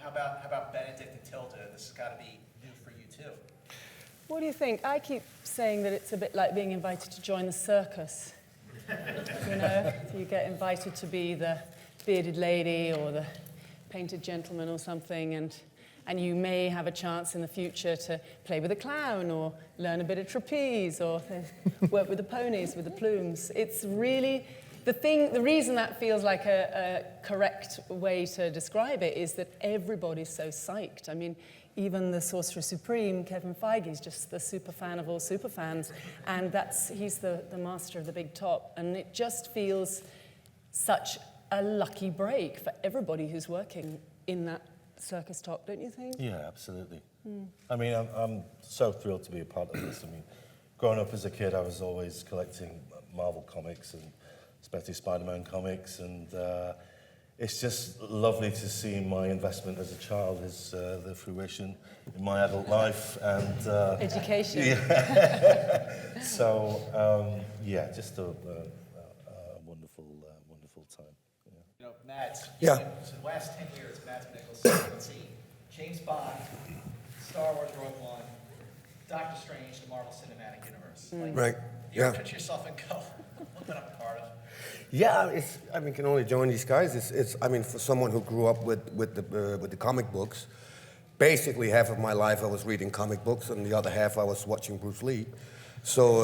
how about Benedict and Tilda? This has got to be new for you too. What do you think? I keep saying that it's a bit like being invited to join the circus. You know, you get invited to be the bearded lady or the painted gentleman or something, and you may have a chance in the future to play with a clown or learn a bit of trapeze or work with the ponies, with the plumes. It's really, the reason that feels like a correct way to describe it is that everybody's so psyched. I mean, even the Sorcerer Supreme, Kevin Feige, is just the super fan of all super fans, and he's the master of the big top, and it just feels such a lucky break for everybody who's working in that circus top, don't you think? Yeah, absolutely. I mean, I'm so thrilled to be a part of this. I mean, growing up as a kid, I was always collecting Marvel comics and especially Spider-Man comics, and it's just lovely to see my investment as a child is the fruition in my adult life and Education. Yeah. So yeah, just a wonderful, wonderful time. Yeah. You know, Mads. Yeah. So the last 10 years, Mads Mikkelsen, let's see, James Bond, Star Wars Rogue One, Doctor Strange, the Marvel Cinematic Universe. Like, Right. you ever Yeah. picture yourself and go, look what I'm part of. Yeah, I mean, can only join these guys. I mean, for someone who grew up with the comic books, basically half of my life I was reading comic books, and the other half I was watching Bruce Lee. So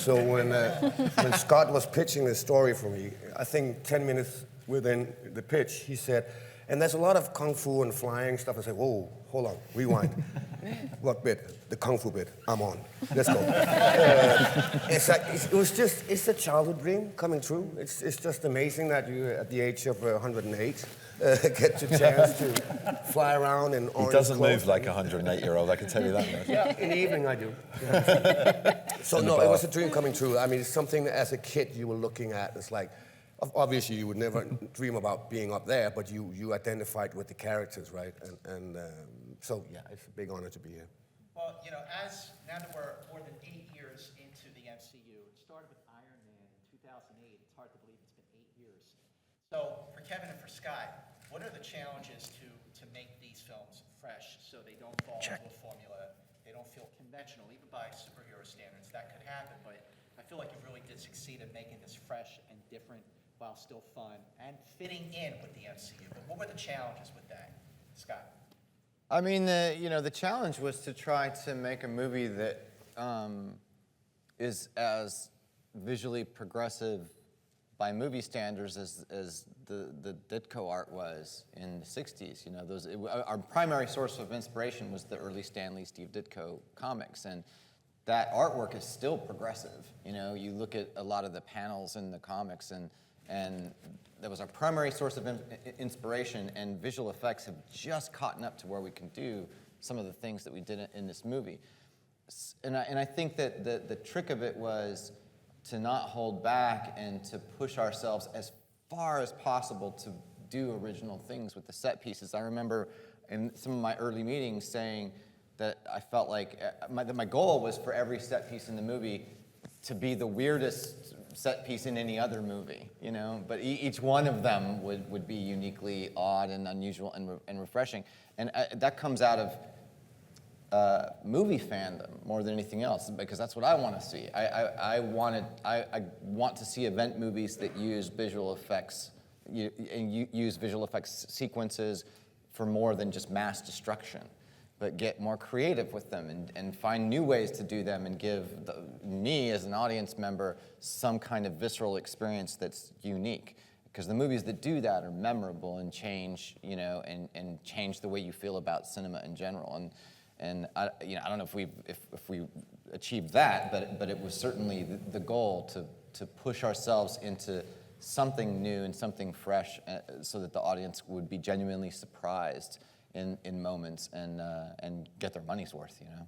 when Scott was pitching this story for me, I think 10 minutes within the pitch, he said, and there's a lot of kung fu and flying stuff. I said, whoa, hold on, rewind. What bit? The kung fu bit. I'm on. Let's go. It's like, it's a childhood dream coming true. It's just amazing that you, at the age of 108, get the chance to fly around in orange He doesn't clothes. move like a 108-year-old, I can tell you that much. Yeah, in the evening I do. Yeah. So no, it was a dream coming true. I mean, it's something that as a kid you were looking at. It's like, obviously you would never dream about being up there, but you identified with the characters, right? So yeah, it's a big honor to be here. Well, you know, now that we're more than 8 years into the MCU, it started with Iron Man in 2008. It's hard to believe it's been 8 years. So for Kevin and for Scott, what are the challenges to make these films fresh so they don't fall into a formula, they don't feel conventional, even by superhero standards? That could happen, but I feel like you really did succeed in making this fresh and different while still fun and fitting in with the MCU. But what were the challenges with that, Scott? I mean, the challenge was to try to make a movie that is as visually progressive by movie standards as the Ditko art was in the 60s. You know, our primary source of inspiration was the early Stan Lee, Steve Ditko comics, and that artwork is still progressive. You know, you look at a lot of the panels in the comics, and that was our primary source of inspiration, and visual effects have just caught up to where we can do some of the things that we did in this movie. And I think that the trick of it was to not hold back and to push ourselves as far as possible to do original things with the set pieces. I remember in some of my early meetings saying that I felt like my goal was for every set piece in the movie to be the weirdest set piece in any other movie, you know, but each one of them would be uniquely odd and unusual and refreshing. And that comes out of movie fandom more than anything else, because that's what I want to see. I want to see event movies that use visual effects, use visual effects sequences for more than just mass destruction, but get more creative with them and find new ways to do them and give me as an audience member some kind of visceral experience that's unique. Because the movies that do that are memorable and change, you know, and change the way you feel about cinema in general. And I don't know if we achieved that, but it was certainly the goal to push ourselves into something new and something fresh, so that the audience would be genuinely surprised in moments and get their money's worth, you know.